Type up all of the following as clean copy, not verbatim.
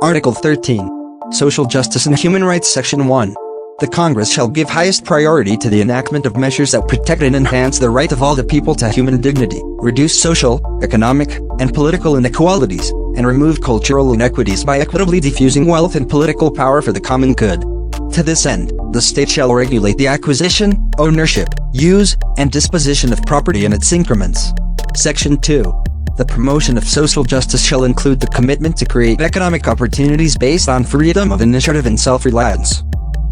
Article 13. Social Justice and Human Rights Section 1. The Congress shall give highest priority to the enactment of measures that protect and enhance the right of all the people to human dignity, reduce social, economic, and political inequalities, and remove cultural inequities by equitably diffusing wealth and political power for the common good. To this end, the state shall regulate the acquisition, ownership, use, and disposition of property in its increments. Section 2. The promotion of social justice shall include the commitment to create economic opportunities based on freedom of initiative and self-reliance.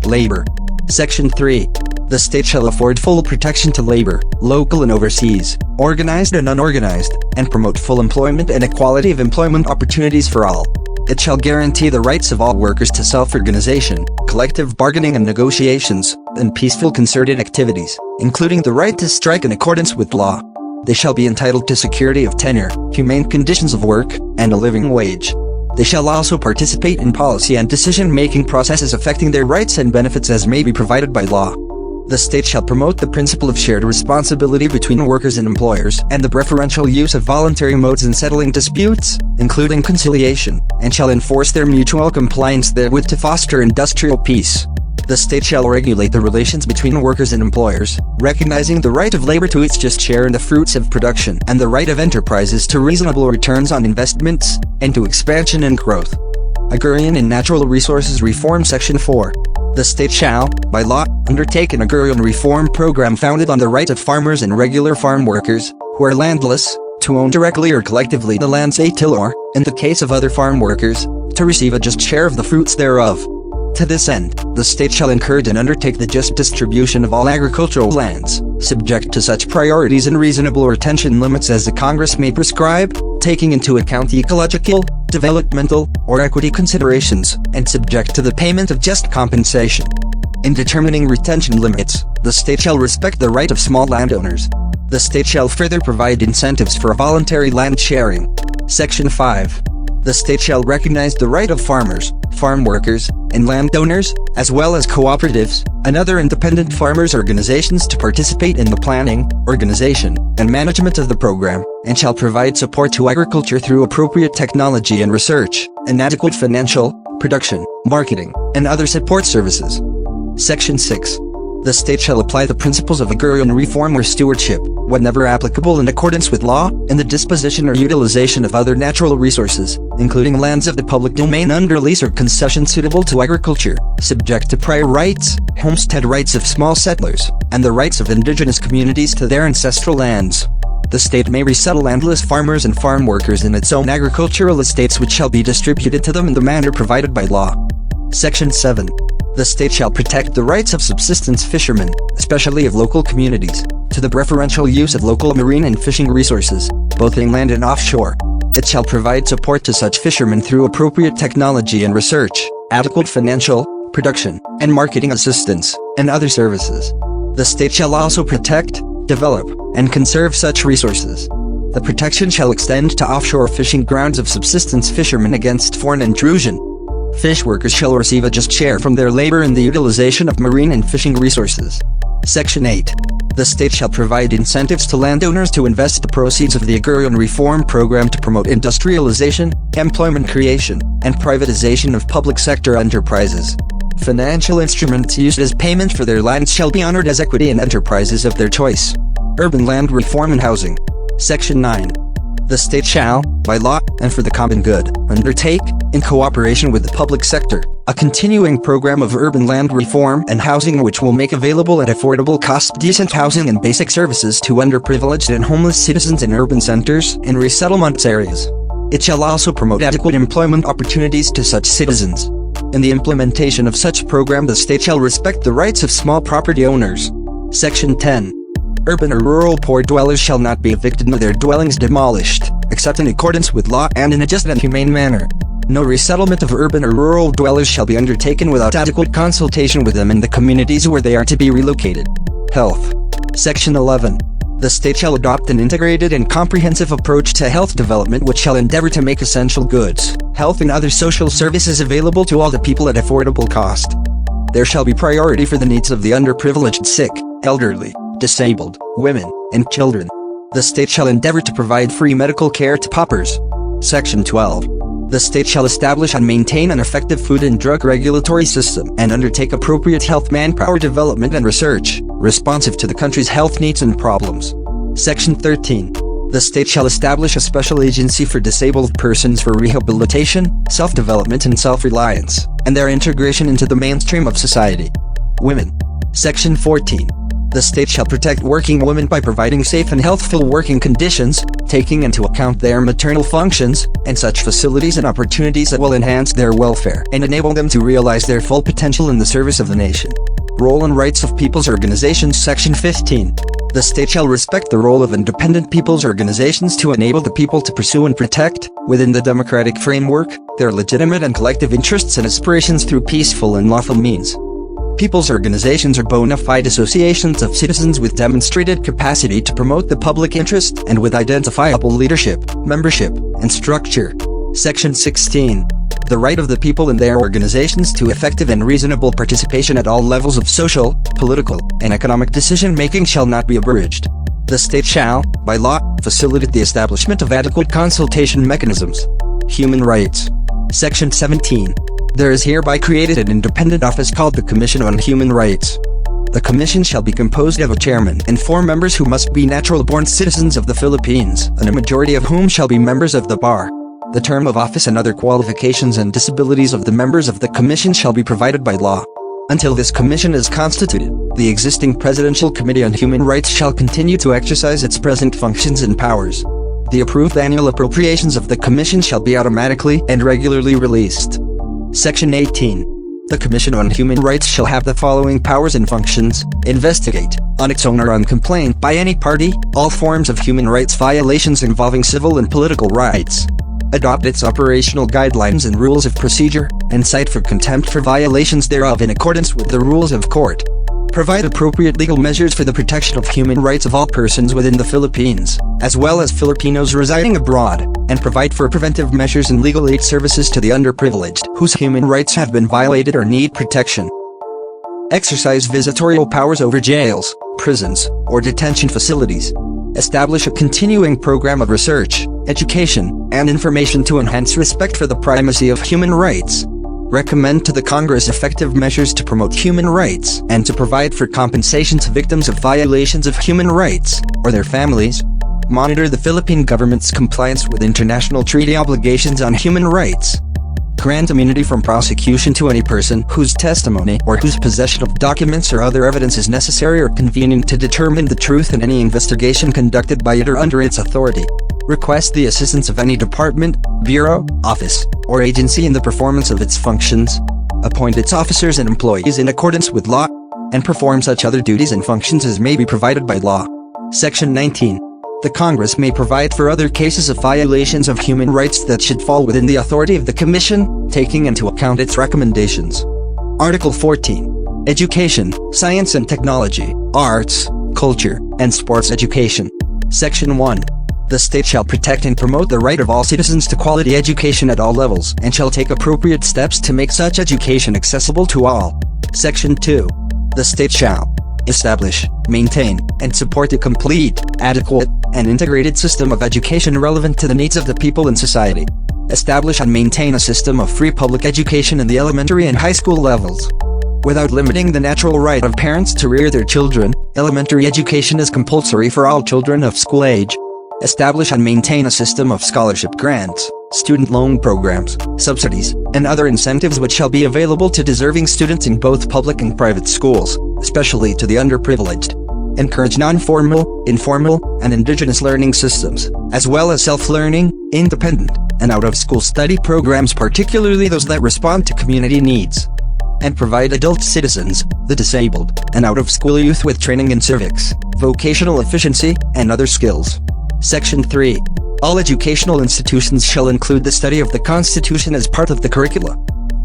Labor. Section 3. The state shall afford full protection to labor, local and overseas, organized and unorganized, and promote full employment and equality of employment opportunities for all. It shall guarantee the rights of all workers to self-organization, collective bargaining and negotiations, and peaceful concerted activities, including the right to strike in accordance with law. They shall be entitled to security of tenure, humane conditions of work, and a living wage. They shall also participate in policy and decision-making processes affecting their rights and benefits as may be provided by law. The state shall promote the principle of shared responsibility between workers and employers and the preferential use of voluntary modes in settling disputes, including conciliation, and shall enforce their mutual compliance therewith to foster industrial peace. The state shall regulate the relations between workers and employers, recognizing the right of labor to its just share in the fruits of production and the right of enterprises to reasonable returns on investments, and to expansion and growth. Agrarian and Natural Resources Reform Section 4. The state shall, by law, undertake an agrarian reform program founded on the right of farmers and regular farm workers, who are landless, to own directly or collectively the lands they till or, in the case of other farm workers, to receive a just share of the fruits thereof. To this end, the state shall encourage and undertake the just distribution of all agricultural lands, subject to such priorities and reasonable retention limits as the Congress may prescribe, taking into account ecological, developmental, or equity considerations, and subject to the payment of just compensation. In determining retention limits, the state shall respect the right of small landowners. The state shall further provide incentives for voluntary land sharing. Section 5. The state shall recognize the right of farmers, farm workers, and landowners, as well as cooperatives, and other independent farmers' organizations to participate in the planning, organization, and management of the program, and shall provide support to agriculture through appropriate technology and research, and adequate financial, production, marketing, and other support services. Section 6. The state shall apply the principles of agrarian reform or stewardship, whenever applicable in accordance with law, in the disposition or utilization of other natural resources, including lands of the public domain under lease or concession suitable to agriculture, subject to prior rights, homestead rights of small settlers, and the rights of indigenous communities to their ancestral lands. The state may resettle landless farmers and farm workers in its own agricultural estates which shall be distributed to them in the manner provided by law. Section 7. The state shall protect the rights of subsistence fishermen, especially of local communities, to the preferential use of local marine and fishing resources, both inland and offshore. It shall provide support to such fishermen through appropriate technology and research, adequate financial, production, and marketing assistance, and other services. The state shall also protect, develop, and conserve such resources. The protection shall extend to offshore fishing grounds of subsistence fishermen against foreign intrusion. Fish workers shall receive a just share from their labor in the utilization of marine and fishing resources. Section 8. The state shall provide incentives to landowners to invest the proceeds of the agrarian reform program to promote industrialization, employment creation, and privatization of public sector enterprises. Financial instruments used as payment for their lands shall be honored as equity in enterprises of their choice. Urban land reform and housing. Section 9. The state shall, by law, and for the common good, undertake, in cooperation with the public sector, a continuing program of urban land reform and housing which will make available at affordable cost decent housing and basic services to underprivileged and homeless citizens in urban centers and resettlement areas. It shall also promote adequate employment opportunities to such citizens. In the implementation of such program, the state shall respect the rights of small property owners. Section 10. Urban or rural poor dwellers shall not be evicted nor their dwellings demolished, except in accordance with law and in a just and humane manner. No resettlement of urban or rural dwellers shall be undertaken without adequate consultation with them in the communities where they are to be relocated. Health. Section 11. The state shall adopt an integrated and comprehensive approach to health development which shall endeavor to make essential goods, health and other social services available to all the people at affordable cost. There shall be priority for the needs of the underprivileged, sick, elderly, disabled, women, and children. The state shall endeavor to provide free medical care to paupers. Section 12. The state shall establish and maintain an effective food and drug regulatory system and undertake appropriate health manpower development and research, responsive to the country's health needs and problems. Section 13. The state shall establish a special agency for disabled persons for rehabilitation, self-development and self-reliance, and their integration into the mainstream of society. Women. Section 14. The state shall protect working women by providing safe and healthful working conditions, taking into account their maternal functions, and such facilities and opportunities that will enhance their welfare and enable them to realize their full potential in the service of the nation. Role and rights of people's organizations. Section 15. The state shall respect the role of independent people's organizations to enable the people to pursue and protect, within the democratic framework, their legitimate and collective interests and aspirations through peaceful and lawful means. People's organizations are bona fide associations of citizens with demonstrated capacity to promote the public interest and with identifiable leadership, membership, and structure. Section 16. The right of the people and their organizations to effective and reasonable participation at all levels of social, political, and economic decision-making shall not be abridged. The state shall, by law, facilitate the establishment of adequate consultation mechanisms. Human rights. Section 17. There is hereby created an independent office called the Commission on Human Rights. The commission shall be composed of a chairman and 4 members who must be natural-born citizens of the Philippines, and a majority of whom shall be members of the bar. The term of office and other qualifications and disabilities of the members of the commission shall be provided by law. Until this commission is constituted, the existing Presidential Committee on Human Rights shall continue to exercise its present functions and powers. The approved annual appropriations of the commission shall be automatically and regularly released. Section 18. The Commission on Human Rights shall have the following powers and functions: investigate, on its own or on complaint by any party, all forms of human rights violations involving civil and political rights. Adopt its operational guidelines and rules of procedure, and cite for contempt for violations thereof in accordance with the rules of court. Provide appropriate legal measures for the protection of human rights of all persons within the Philippines, as well as Filipinos residing abroad, and provide for preventive measures and legal aid services to the underprivileged whose human rights have been violated or need protection. Exercise visitorial powers over jails, prisons, or detention facilities. Establish a continuing program of research, education, and information to enhance respect for the primacy of human rights. Recommend to the Congress effective measures to promote human rights and to provide for compensation to victims of violations of human rights, or their families. Monitor the Philippine government's compliance with international treaty obligations on human rights. Grant immunity from prosecution to any person whose testimony or whose possession of documents or other evidence is necessary or convenient to determine the truth in any investigation conducted by it or under its authority. Request the assistance of any department, bureau, office, or agency in the performance of its functions. Appoint its officers and employees in accordance with law, and perform such other duties and functions as may be provided by law. Section 19. The Congress may provide for other cases of violations of human rights that should fall within the authority of the Commission, taking into account its recommendations. Article 14. Education, science and technology, arts, culture, and sports education. Section 1. The state shall protect and promote the right of all citizens to quality education at all levels and shall take appropriate steps to make such education accessible to all. Section 2. The state shall establish, maintain, and support a complete, adequate, and integrated system of education relevant to the needs of the people and society. Establish and maintain a system of free public education in the elementary and high school levels. Without limiting the natural right of parents to rear their children, elementary education is compulsory for all children of school age. Establish and maintain a system of scholarship grants, student loan programs, subsidies, and other incentives which shall be available to deserving students in both public and private schools, especially to the underprivileged. Encourage non-formal, informal, and indigenous learning systems, as well as self-learning, independent, and out-of-school study programs, particularly those that respond to community needs. And provide adult citizens, the disabled, and out-of-school youth with training in civics, vocational efficiency, and other skills. Section 3. All educational institutions shall include the study of the Constitution as part of the curricula.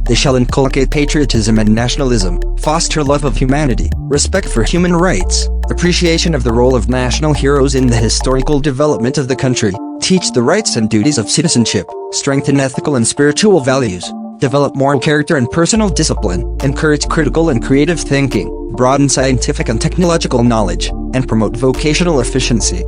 They shall inculcate patriotism and nationalism, foster love of humanity, respect for human rights, appreciation of the role of national heroes in the historical development of the country, teach the rights and duties of citizenship, strengthen ethical and spiritual values, develop moral character and personal discipline, encourage critical and creative thinking, broaden scientific and technological knowledge, and promote vocational efficiency.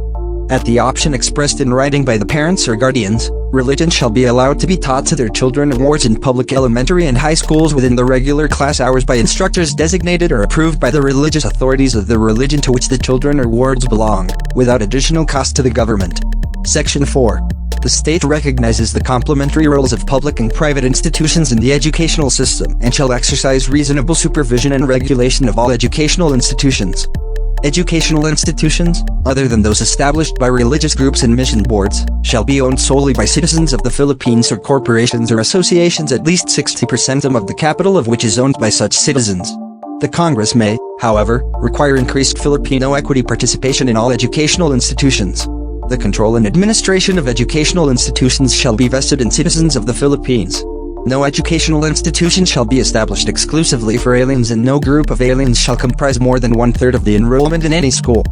At the option expressed in writing by the parents or guardians, religion shall be allowed to be taught to their children in wards in public elementary and high schools within the regular class hours by instructors designated or approved by the religious authorities of the religion to which the children or wards belong, without additional cost to the government. Section 4. The state recognizes the complementary roles of public and private institutions in the educational system and shall exercise reasonable supervision and regulation of all educational institutions. Educational institutions, other than those established by religious groups and mission boards, shall be owned solely by citizens of the Philippines or corporations or associations at least 60% of the capital of which is owned by such citizens. The Congress may, however, require increased Filipino equity participation in all educational institutions. The control and administration of educational institutions shall be vested in citizens of the Philippines. No educational institution shall be established exclusively for aliens, and no group of aliens shall comprise more than 1/3 of the enrollment in any school.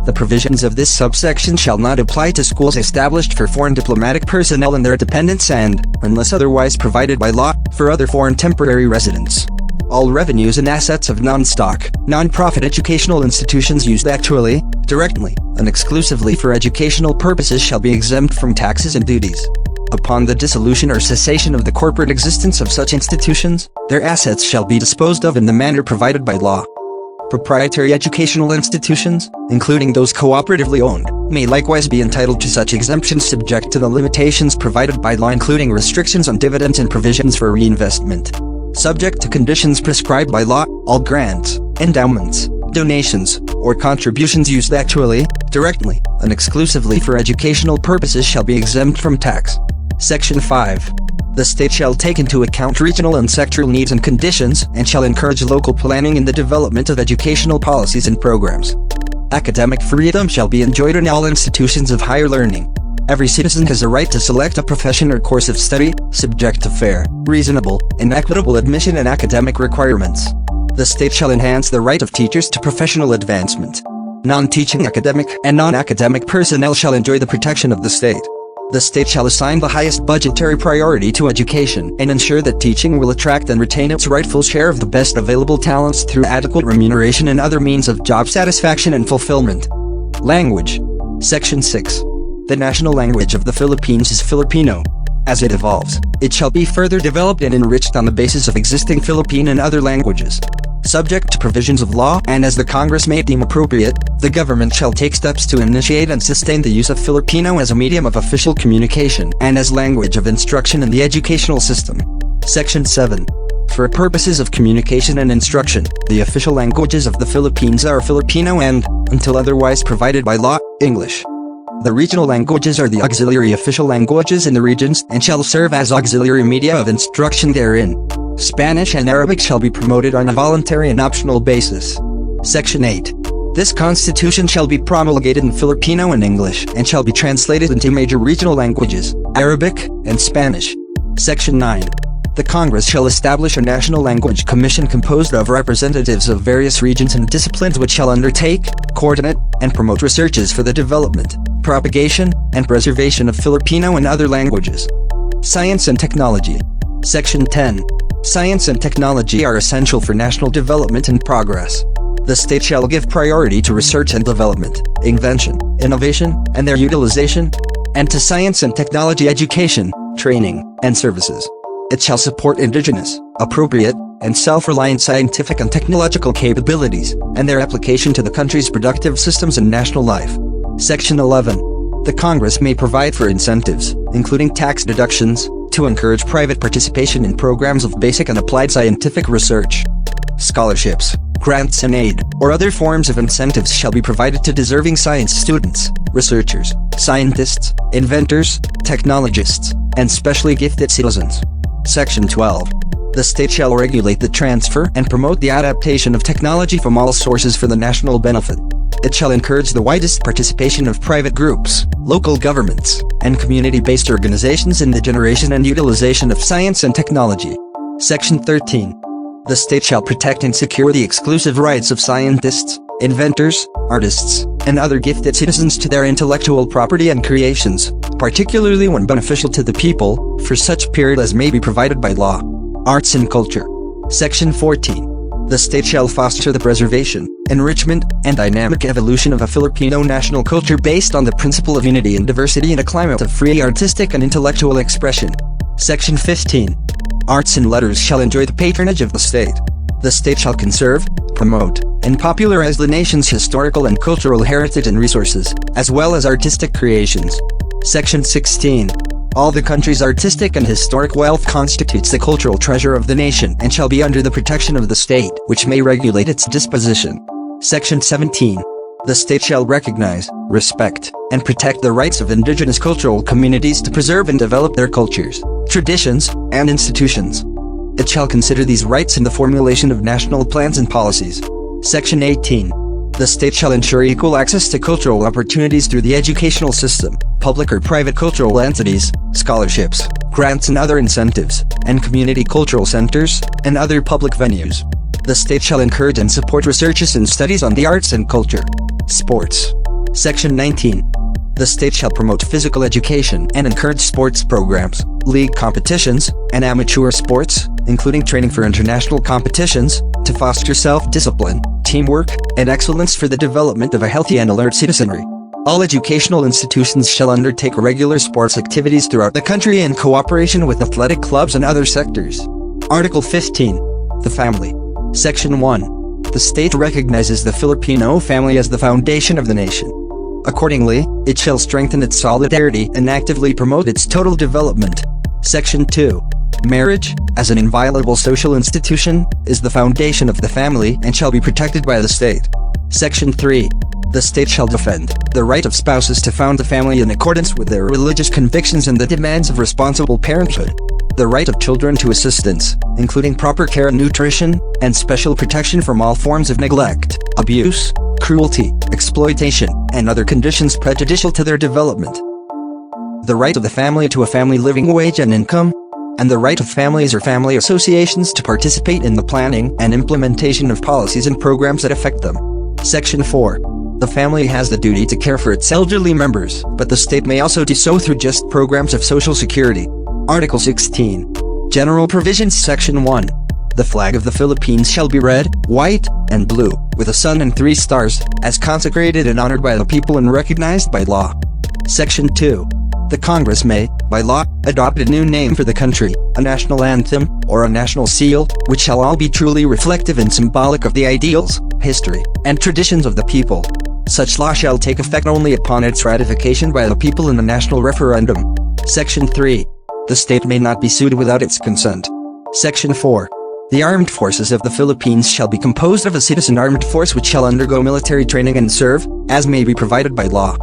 The provisions of this subsection shall not apply to schools established for foreign diplomatic personnel and their dependents and, unless otherwise provided by law, for other foreign temporary residents. All revenues and assets of non-stock, non-profit educational institutions used actually, directly, and exclusively for educational purposes shall be exempt from taxes and duties. Upon the dissolution or cessation of the corporate existence of such institutions, their assets shall be disposed of in the manner provided by law. Proprietary educational institutions, including those cooperatively owned, may likewise be entitled to such exemptions subject to the limitations provided by law, including restrictions on dividends and provisions for reinvestment. Subject to conditions prescribed by law, all grants, endowments, donations, or contributions used actually, directly, and exclusively for educational purposes shall be exempt from tax. Section 5. The state shall take into account regional and sectoral needs and conditions, and shall encourage local planning in the development of educational policies and programs. Academic freedom shall be enjoyed in all institutions of higher learning. Every citizen has a right to select a profession or course of study, subject to fair, reasonable, and equitable admission and academic requirements. The state shall enhance the right of teachers to professional advancement. Non-teaching academic and non-academic personnel shall enjoy the protection of the state. The state shall assign the highest budgetary priority to education and ensure that teaching will attract and retain its rightful share of the best available talents through adequate remuneration and other means of job satisfaction and fulfillment. Language. Section 6. The national language of the Philippines is Filipino. As it evolves, it shall be further developed and enriched on the basis of existing Philippine and other languages. Subject to provisions of law, and as the Congress may deem appropriate, the government shall take steps to initiate and sustain the use of Filipino as a medium of official communication and as language of instruction in the educational system. Section 7. For purposes of communication and instruction, the official languages of the Philippines are Filipino and, until otherwise provided by law, English. The regional languages are the auxiliary official languages in the regions and shall serve as auxiliary media of instruction therein. Spanish and Arabic shall be promoted on a voluntary and optional basis. Section 8. This constitution shall be promulgated in Filipino and English and shall be translated into major regional languages, Arabic and Spanish. Section 9. The Congress shall establish a national language commission composed of representatives of various regions and disciplines which shall undertake, coordinate, and promote researches for the development, propagation, and preservation of Filipino and other languages. Science and technology. Section 10. Science and technology are essential for national development and progress. The state shall give priority to research and development, invention, innovation, and their utilization, and to science and technology education, training, and services. It shall support indigenous, appropriate, and self-reliant scientific and technological capabilities, and their application to the country's productive systems and national life. Section 11. The Congress may provide for incentives, including tax deductions, to encourage private participation in programs of basic and applied scientific research. Scholarships, grants and aid, or other forms of incentives shall be provided to deserving science students, researchers, scientists, inventors, technologists, and specially gifted citizens. Section 12. The state shall regulate the transfer and promote the adaptation of technology from all sources for the national benefit. It shall encourage the widest participation of private groups, local governments, and community-based organizations in the generation and utilization of science and technology. Section 13. The state shall protect and secure the exclusive rights of scientists, inventors, artists, and other gifted citizens to their intellectual property and creations, particularly when beneficial to the people, for such period as may be provided by law. Arts and culture. Section 14. The state shall foster the preservation, enrichment, and dynamic evolution of a Filipino national culture based on the principle of unity and diversity in a climate of free artistic and intellectual expression. Section 15. Arts and letters shall enjoy the patronage of the state. The state shall conserve, promote, and popularize the nation's historical and cultural heritage and resources, as well as artistic creations. Section 16. All the country's artistic and historic wealth constitutes the cultural treasure of the nation and shall be under the protection of the state, which may regulate its disposition. Section 17. The state shall recognize, respect, and protect the rights of indigenous cultural communities to preserve and develop their cultures, traditions, and institutions. It shall consider these rights in the formulation of national plans and policies. Section 18. The state shall ensure equal access to cultural opportunities through the educational system, public or private cultural entities, scholarships, grants and other incentives, and community cultural centers, and other public venues. The state shall encourage and support researches and studies on the arts and culture. Sports. Section 19. The state shall promote physical education and encourage sports programs, league competitions, and amateur sports, including training for international competitions, to foster self-discipline, teamwork, and excellence for the development of a healthy and alert citizenry. All educational institutions shall undertake regular sports activities throughout the country in cooperation with athletic clubs and other sectors. Article 15. The Family. Section 1. The state recognizes the Filipino family as the foundation of the nation. Accordingly, it shall strengthen its solidarity and actively promote its total development. Section 2. Marriage, as an inviolable social institution, is the foundation of the family and shall be protected by the state. Section 3. The state shall defend the right of spouses to found a family in accordance with their religious convictions and the demands of responsible parenthood. The right of children to assistance, including proper care and nutrition, and special protection from all forms of neglect, abuse, cruelty, exploitation, and other conditions prejudicial to their development. The right of the family to a family living wage and income, and the right of families or family associations to participate in the planning and implementation of policies and programs that affect them. Section 4. The family has the duty to care for its elderly members, but the state may also do so through just programs of Social Security. Article 16. General Provisions. Section 1. The flag of the Philippines shall be red, white, and blue, with a sun and 3 stars, as consecrated and honored by the people and recognized by law. Section 2. The Congress may, by law, adopt a new name for the country, a national anthem, or a national seal, which shall all be truly reflective and symbolic of the ideals, history, and traditions of the people. Such law shall take effect only upon its ratification by the people in a national referendum. Section 3. The state may not be sued without its consent. Section 4. The armed forces of the Philippines shall be composed of a citizen armed force which shall undergo military training and serve, as may be provided by law.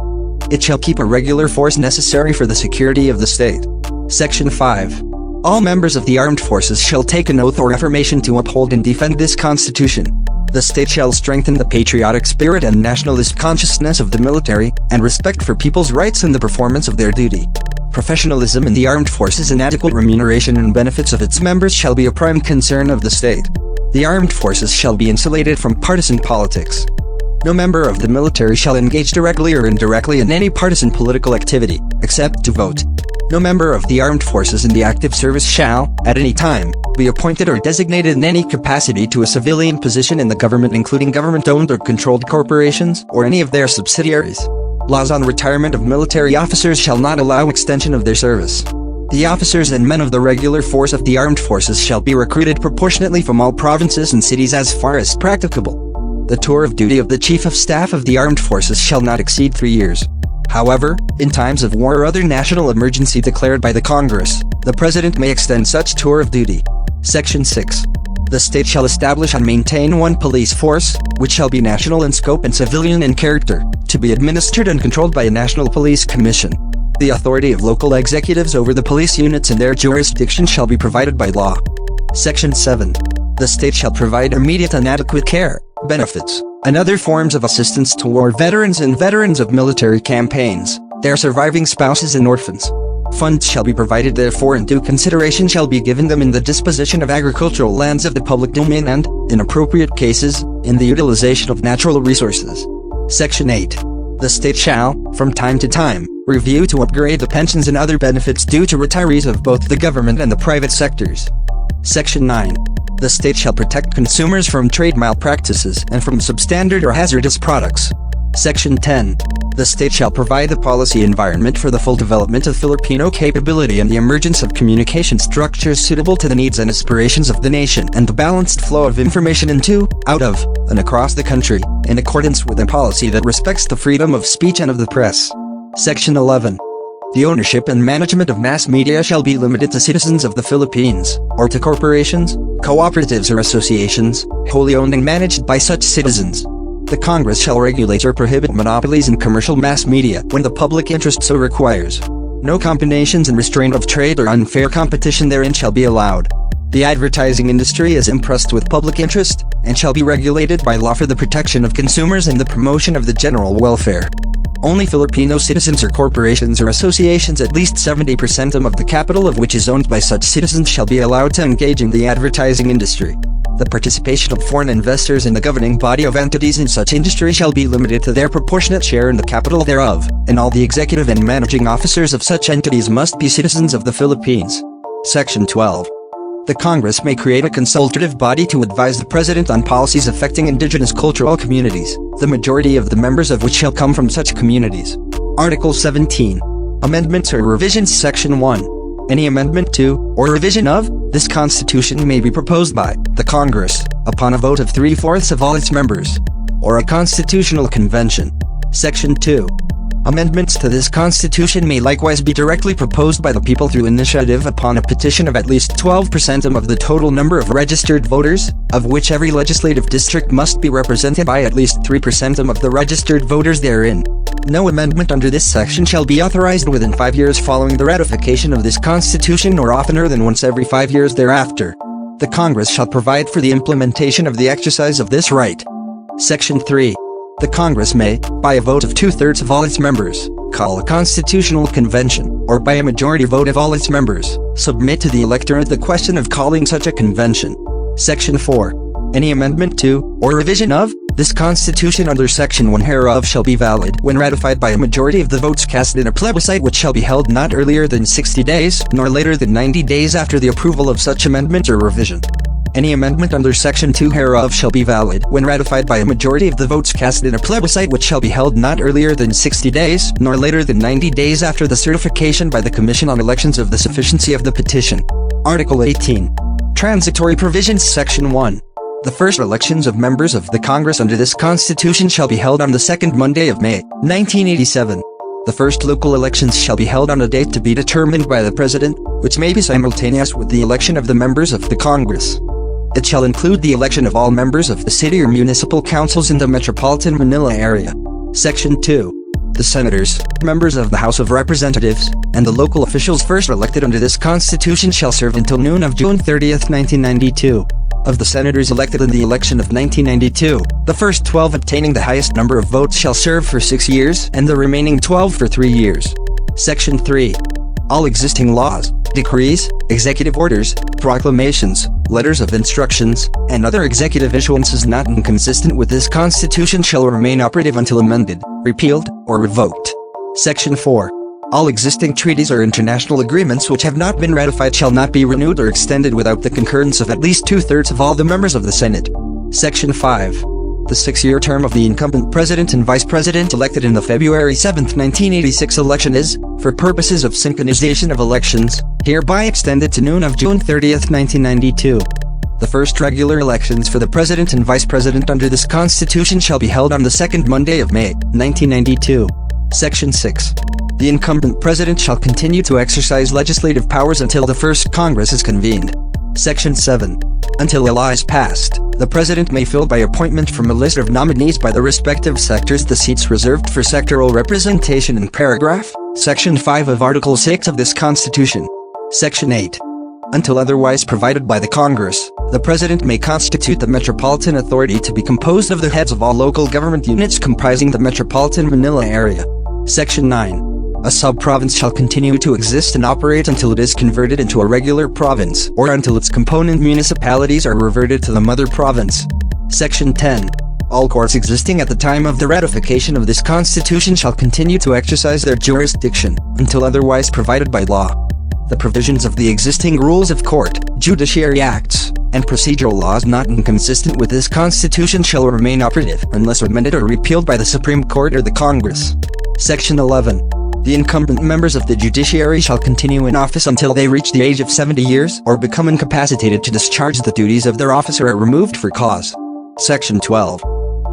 It shall keep a regular force necessary for the security of the state. Section 5. All members of the armed forces shall take an oath or affirmation to uphold and defend this Constitution. The state shall strengthen the patriotic spirit and nationalist consciousness of the military, and respect for people's rights in the performance of their duty. Professionalism in the armed forces and adequate remuneration and benefits of its members shall be a prime concern of the state. The armed forces shall be insulated from partisan politics. No member of the military shall engage directly or indirectly in any partisan political activity, except to vote. No member of the armed forces in the active service shall, at any time, be appointed or designated in any capacity to a civilian position in the government, including government-owned or controlled corporations, or any of their subsidiaries. Laws on retirement of military officers shall not allow extension of their service. The officers and men of the regular force of the armed forces shall be recruited proportionately from all provinces and cities as far as practicable. The tour of duty of the Chief of Staff of the Armed Forces shall not exceed 3 years. However, in times of war or other national emergency declared by the Congress, the President may extend such tour of duty. Section 6. The state shall establish and maintain one police force, which shall be national in scope and civilian in character, to be administered and controlled by a National Police Commission. The authority of local executives over the police units in their jurisdiction shall be provided by law. Section 7. The state shall provide immediate and adequate care, benefits, and other forms of assistance to war veterans and veterans of military campaigns, their surviving spouses and orphans. Funds shall be provided therefore, and due consideration shall be given them in the disposition of agricultural lands of the public domain and, in appropriate cases, in the utilization of natural resources. Section 8. The state shall, from time to time, review to upgrade the pensions and other benefits due to retirees of both the government and the private sectors. Section 9. The state shall protect consumers from trade malpractices and from substandard or hazardous products. Section 10. The state shall provide the policy environment for the full development of Filipino capability and the emergence of communication structures suitable to the needs and aspirations of the nation and the balanced flow of information into, out of, and across the country, in accordance with a policy that respects the freedom of speech and of the press. Section 11. The ownership and management of mass media shall be limited to citizens of the Philippines, or to corporations, cooperatives or associations, wholly owned and managed by such citizens. The Congress shall regulate or prohibit monopolies in commercial mass media when the public interest so requires. No combinations and restraint of trade or unfair competition therein shall be allowed. The advertising industry is impressed with public interest, and shall be regulated by law for the protection of consumers and the promotion of the general welfare. Only Filipino citizens or corporations or associations at least 70% of the capital of which is owned by such citizens shall be allowed to engage in the advertising industry. The participation of foreign investors in the governing body of entities in such industry shall be limited to their proportionate share in the capital thereof, and all the executive and managing officers of such entities must be citizens of the Philippines. Section 12. The Congress may create a consultative body to advise the President on policies affecting indigenous cultural communities, the majority of the members of which shall come from such communities. Article 17. Amendments or revisions. Section 1. Any amendment to, or revision of, this Constitution may be proposed by the Congress, upon a vote of 3/4 of all its members, or a constitutional convention. Section 2. Amendments to this Constitution may likewise be directly proposed by the people through initiative upon a petition of at least 12% of the total number of registered voters, of which every legislative district must be represented by at least 3% of the registered voters therein. No amendment under this section shall be authorized within 5 years following the ratification of this Constitution or oftener than once every 5 years thereafter. The Congress shall provide for the implementation of the exercise of this right. Section 3. The Congress may, by a vote of 2/3 of all its members, call a constitutional convention, or by a majority vote of all its members, submit to the electorate the question of calling such a convention. Section 4. Any amendment to, or revision of, this Constitution under Section 1 hereof shall be valid when ratified by a majority of the votes cast in a plebiscite which shall be held not earlier than 60 days, nor later than 90 days after the approval of such amendment or revision. Any amendment under Section 2 hereof shall be valid when ratified by a majority of the votes cast in a plebiscite which shall be held not earlier than 60 days, nor later than 90 days after the certification by the Commission on Elections of the sufficiency of the petition. Article 18. Transitory Provisions. Section 1. The first elections of members of the Congress under this Constitution shall be held on the second Monday of May, 1987. The first local elections shall be held on a date to be determined by the President, which may be simultaneous with the election of the members of the Congress. It shall include the election of all members of the city or municipal councils in the metropolitan Manila area. Section 2. The senators, members of the House of Representatives, and the local officials first elected under this Constitution shall serve until noon of June 30th, 1992. Of the senators elected in the election of 1992, the first 12 obtaining the highest number of votes shall serve for 6 years, and the remaining 12 for 3 years. Section 3. All existing laws, decrees, executive orders, proclamations, letters of instructions, and other executive issuances not inconsistent with this Constitution shall remain operative until amended, repealed, or revoked. Section 4. All existing treaties or international agreements which have not been ratified shall not be renewed or extended without the concurrence of at least 2/3 of all the members of the Senate. Section 5. The 6-year term of the incumbent President and Vice President elected in the February 7, 1986 election is, for purposes of synchronization of elections, hereby extended to noon of June 30th, 1992. The first regular elections for the President and Vice President under this Constitution shall be held on the second Monday of May, 1992. Section 6. The incumbent President shall continue to exercise legislative powers until the first Congress is convened. Section 7. Until a law is passed, the President may fill by appointment from a list of nominees by the respective sectors the seats reserved for sectoral representation in paragraph, Section 5 of Article 6 of this Constitution. Section 8. Until otherwise provided by the Congress, the President may constitute the Metropolitan Authority to be composed of the heads of all local government units comprising the Metropolitan Manila area. Section 9. A sub-province shall continue to exist and operate until it is converted into a regular province, or until its component municipalities are reverted to the mother province. Section 10. All courts existing at the time of the ratification of this Constitution shall continue to exercise their jurisdiction, until otherwise provided by law. The provisions of the existing Rules of Court, Judiciary Acts, and procedural laws not inconsistent with this Constitution shall remain operative unless amended or repealed by the Supreme Court or the Congress. Section 11. The incumbent members of the judiciary shall continue in office until they reach the age of 70 years or become incapacitated to discharge the duties of their office or are removed for cause. Section 12.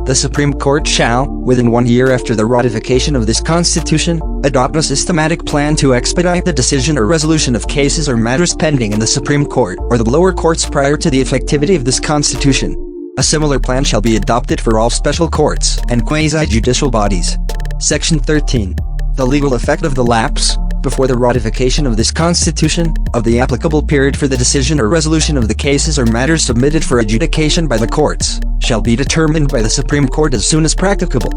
The Supreme Court shall, within 1 year after the ratification of this Constitution, adopt a systematic plan to expedite the decision or resolution of cases or matters pending in the Supreme Court or the lower courts prior to the effectivity of this Constitution. A similar plan shall be adopted for all special courts and quasi-judicial bodies. Section 13. The legal effect of the lapse, before the ratification of this Constitution, of the applicable period for the decision or resolution of the cases or matters submitted for adjudication by the courts, shall be determined by the Supreme Court as soon as practicable.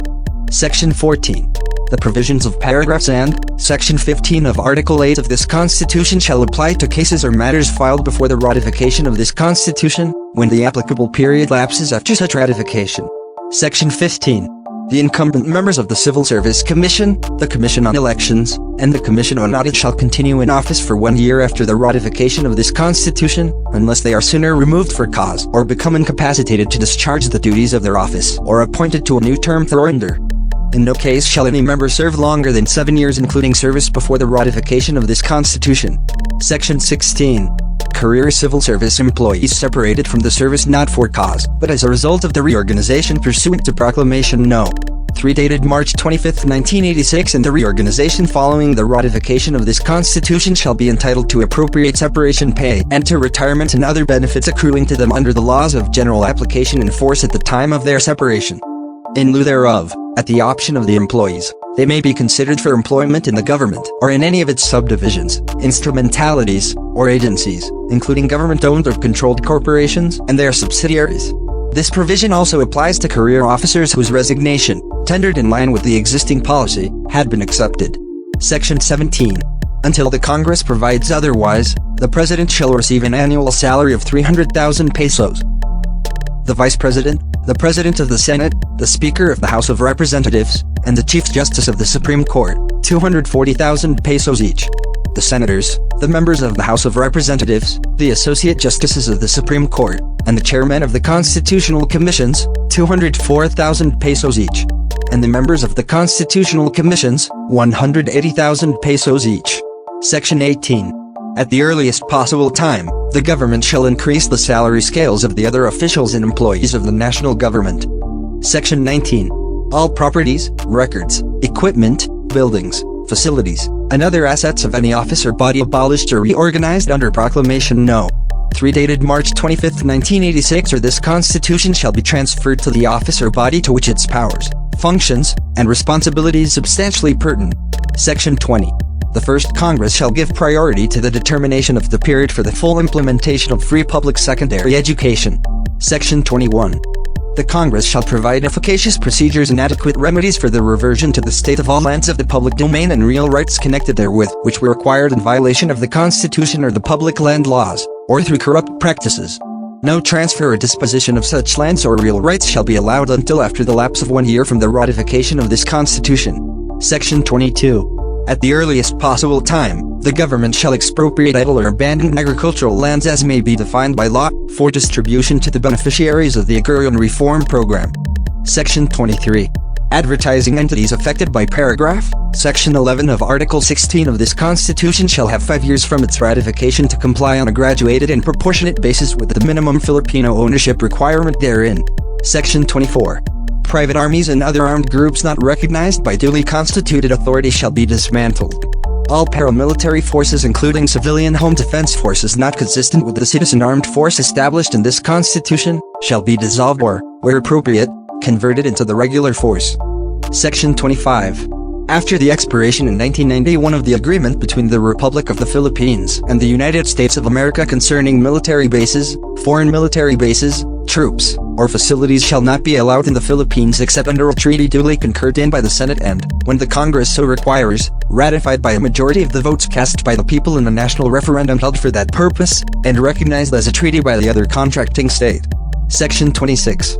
Section 14. The provisions of paragraphs and Section 15 of Article 8 of this Constitution shall apply to cases or matters filed before the ratification of this Constitution, when the applicable period lapses after such ratification. Section 15. The incumbent members of the Civil Service Commission, the Commission on Elections, and the Commission on Audit shall continue in office for 1 year after the ratification of this Constitution, unless they are sooner removed for cause or become incapacitated to discharge the duties of their office or appointed to a new term thereunder. In no case shall any member serve longer than 7 years including service before the ratification of this Constitution. Section 16. Career civil service employees separated from the service not for cause, but as a result of the reorganization pursuant to Proclamation No. 3 dated March 25, 1986 and the reorganization following the ratification of this Constitution shall be entitled to appropriate separation pay and to retirement and other benefits accruing to them under the laws of general application in force at the time of their separation. In lieu thereof, at the option of the employees, they may be considered for employment in the government or in any of its subdivisions, instrumentalities, or agencies, including government-owned or controlled corporations and their subsidiaries. This provision also applies to career officers whose resignation, tendered in line with the existing policy, had been accepted. Section 17. Until the Congress provides otherwise, the President shall receive an annual salary of 300,000 pesos. The Vice President, the President of the Senate, the Speaker of the House of Representatives, and the Chief Justice of the Supreme Court, 240,000 pesos each. The Senators, the members of the House of Representatives, the Associate Justices of the Supreme Court, and the Chairmen of the Constitutional Commissions, 204,000 pesos each. And the members of the Constitutional Commissions, 180,000 pesos each. Section 18. At the earliest possible time, the government shall increase the salary scales of the other officials and employees of the national government. Section 19. All properties, records, equipment, buildings, facilities, and other assets of any office or body abolished or reorganized under Proclamation No. 3 dated March 25, 1986 or this Constitution shall be transferred to the office or body to which its powers, functions, and responsibilities substantially pertain. Section 20. The first Congress shall give priority to the determination of the period for the full implementation of free public secondary education. Section 21. The Congress shall provide efficacious procedures and adequate remedies for the reversion to the state of all lands of the public domain and real rights connected therewith, which were acquired in violation of the Constitution or the public land laws, or through corrupt practices. No transfer or disposition of such lands or real rights shall be allowed until after the lapse of 1 year from the ratification of this Constitution. Section 22. At the earliest possible time, the government shall expropriate idle or abandoned agricultural lands as may be defined by law, for distribution to the beneficiaries of the Agrarian Reform Program. Section 23. Advertising entities affected by paragraph, Section 11 of Article 16 of this Constitution shall have 5 years from its ratification to comply on a graduated and proportionate basis with the minimum Filipino ownership requirement therein. Section 24. Private armies and other armed groups not recognized by duly constituted authority shall be dismantled. All paramilitary forces including civilian home defense forces not consistent with the citizen armed force established in this Constitution, shall be dissolved or, where appropriate, converted into the regular force. Section 25. After the expiration in 1991 of the agreement between the Republic of the Philippines and the United States of America concerning military bases, foreign military bases, troops, or facilities shall not be allowed in the Philippines except under a treaty duly concurred in by the Senate and, when the Congress so requires, ratified by a majority of the votes cast by the people in a national referendum held for that purpose, and recognized as a treaty by the other contracting state. Section 26.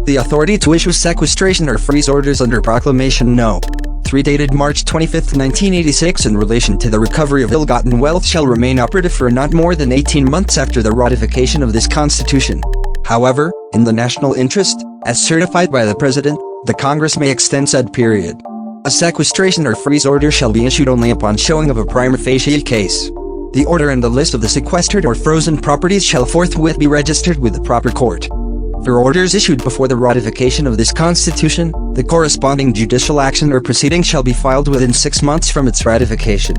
The authority to issue sequestration or freeze orders under Proclamation No. XIII dated March 25, 1986 in relation to the recovery of ill-gotten wealth shall remain operative for not more than 18 months after the ratification of this Constitution. However, in the national interest, as certified by the President, the Congress may extend said period. A sequestration or freeze order shall be issued only upon showing of a prima facie case. The order and the list of the sequestered or frozen properties shall forthwith be registered with the proper court. For orders issued before the ratification of this Constitution, the corresponding judicial action or proceeding shall be filed within 6 months from its ratification.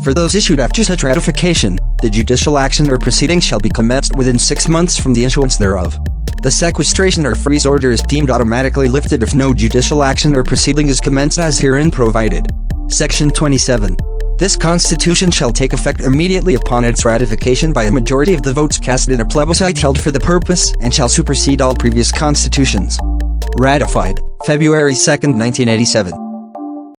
For those issued after such ratification, the judicial action or proceeding shall be commenced within 6 months from the issuance thereof. The sequestration or freeze order is deemed automatically lifted if no judicial action or proceeding is commenced as herein provided. Section 27. This Constitution shall take effect immediately upon its ratification by a majority of the votes cast in a plebiscite held for the purpose and shall supersede all previous constitutions. Ratified, February 2, 1987.